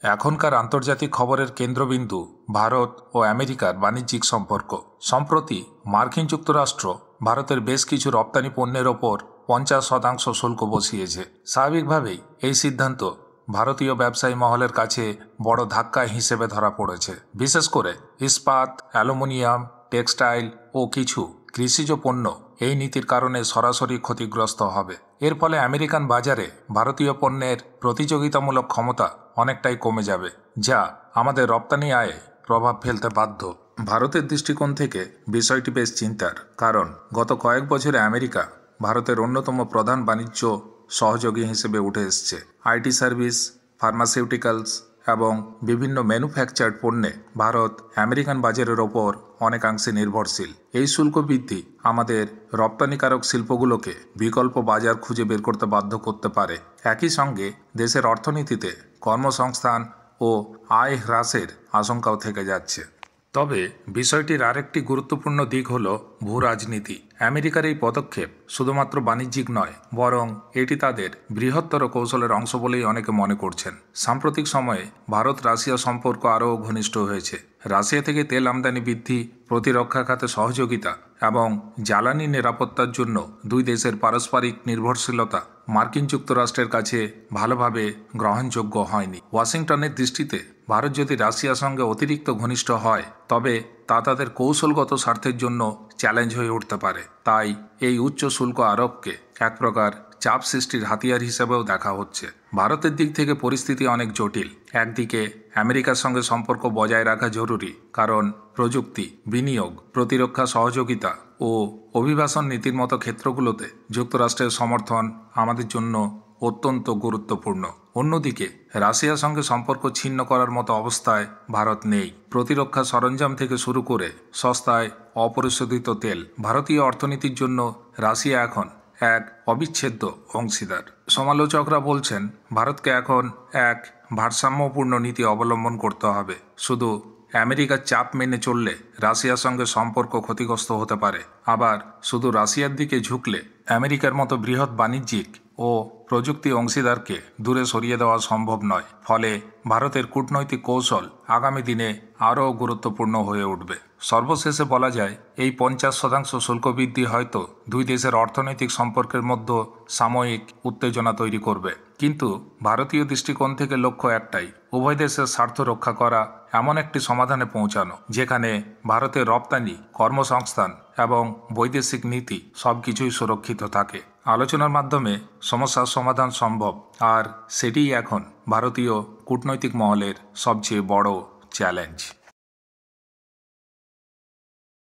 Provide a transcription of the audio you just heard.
এখনকার আন্তর্জাতিক খবরের কেন্দ্রবিন্দু ভারত ও আমেরিকার বাণিজ্যিক সম্পর্ক। সম্প্রতি মার্কিন যুক্তরাষ্ট্র ভারতের বেশ কিছু রপ্তানি পণ্যের ওপর 50% শুল্ক বসিয়েছে। স্বাভাবিকভাবেই এই সিদ্ধান্ত ভারতীয় ব্যবসায়ী মহলের কাছে বড় ধাক্কা হিসেবে ধরা পড়েছে। বিশেষ করে ইস্পাত, অ্যালুমিনিয়াম, টেক্সটাইল ও কিছু কৃষিজ পণ্য এই নীতির কারণে সরাসরি ক্ষতিগ্রস্ত হবে। এর ফলে আমেরিকান বাজারে ভারতীয় পণ্যের প্রতিযোগিতামূলক ক্ষমতা অনেকটাই কমে যাবে, যা আমাদের রপ্তানি আয়ে প্রভাব ফেলতে বাধ্য। ভারতের দৃষ্টিকোণ থেকে বিষয়টি বেশ চিন্তার, কারণ গত কয়েক বছরে আমেরিকা ভারতের অন্যতম প্রধান বাণিজ্য সহযোগী হিসেবে উঠে এসছে। আইটি সার্ভিস, ফার্মাসিউটিক্যালস এবং বিভিন্ন ম্যানুফ্যাকচার্ড পণ্যে ভারত আমেরিকান বাজারের ওপর অনেকাংশে নির্ভরশীল। এই শুল্ক বৃদ্ধি আমাদের রপ্তানিকারক শিল্পগুলোকে বিকল্প বাজার খুঁজে বের করতে বাধ্য করতে পারে। একই সঙ্গে দেশের অর্থনীতিতে কর্মসংস্থান ও আয় হ্রাসের আশঙ্কাও থেকে যাচ্ছে। তবে বিষয়টির আরেকটি গুরুত্বপূর্ণ দিক হল ভূ রাজনীতি। আমেরিকার এই পদক্ষেপ শুধুমাত্র বাণিজ্যিক নয়, বরং এটি তাদের বৃহত্তর কৌশলের অংশ বলেই অনেকে মনে করছেন। সাম্প্রতিক সময়ে ভারত রাশিয়া সম্পর্ক আরও ঘনিষ্ঠ হয়েছে। রাশিয়া থেকে তেল আমদানি বৃদ্ধি, প্রতিরক্ষা খাতে সহযোগিতা এবং জ্বালানি নিরাপত্তার জন্য দুই দেশের পারস্পরিক নির্ভরশীলতা মার্কিন যুক্তরাষ্ট্রের কাছে ভালোভাবে গ্রহণযোগ্য হয়নি। ওয়াশিংটনের দৃষ্টিতে ভারত যদি রাশিয়ার সঙ্গে অতিরিক্ত ঘনিষ্ঠ হয়, তবে তা তাদের কৌশলগত স্বার্থের জন্য চ্যালেঞ্জ হয়ে উঠতে পারে। তাই এই উচ্চ শুল্ক আরোপকে এক প্রকার চাপ সৃষ্টির হাতিয়ার হিসেবেও দেখা হচ্ছে। ভারতের দিক থেকে পরিস্থিতি অনেক জটিল। একদিকে আমেরিকার সঙ্গে সম্পর্ক বজায় রাখা জরুরি, কারণ প্রযুক্তি, বিনিয়োগ, প্রতিরক্ষা সহযোগিতা ও অভিবাসন নীতির মতো ক্ষেত্রগুলোতে যুক্তরাষ্ট্রের সমর্থন আমাদের জন্য অত্যন্ত গুরুত্বপূর্ণ। অন্যদিকে রাশিয়ার সঙ্গে সম্পর্ক ছিন্ন করার মতো অবস্থায় ভারত নেই। প্রতিরক্ষা সরঞ্জাম থেকে শুরু করে সস্তায় অপরিশোধিত তেল, ভারতীয় অর্থনীতির জন্য রাশিয়া এখন এক অবিচ্ছেদ্য অংশীদার। সমালোচকরা বলছেন, ভারতকে এখন এক ভারসাম্যপূর্ণ নীতি অবলম্বন করতে হবে। শুধু আমেরিকার চাপ মেনে চললে রাশিয়ার সঙ্গে সম্পর্ক ক্ষতিগ্রস্ত হতে পারে, আবার শুধু রাশিয়ার দিকে ঝুঁকলে আমেরিকার মতো বৃহৎ বাণিজ্যিক ও প্রযুক্তি অংশীদারকে দূরে সরিয়ে দেওয়া সম্ভব নয়। ফলে ভারতের কূটনৈতিক কৌশল আগামী দিনে আরও গুরুত্বপূর্ণ হয়ে উঠবে। সর্বশেষে বলা যায়, এই 50% শুল্ক বৃদ্ধি হয়তো দুই দেশের অর্থনৈতিক সম্পর্কের মধ্যে সাময়িক উত্তেজনা তৈরি করবে, কিন্তু ভারতীয় দৃষ্টিকোণ থেকে লক্ষ্য একটাই, উভয় দেশের স্বার্থ রক্ষা করা, এমন একটি সমাধানে পৌঁছানো যেখানে ভারতের রপ্তানি, কর্মসংস্থান এবং বৈদেশিক নীতি সবকিছুই সুরক্ষিত থাকে। আলোচনার মাধ্যমে সমস্যার সমাধান সম্ভব, আর সেটিই এখন ভারতীয় কূটনৈতিক মহলের সবচেয়ে বড় চ্যালেঞ্জ।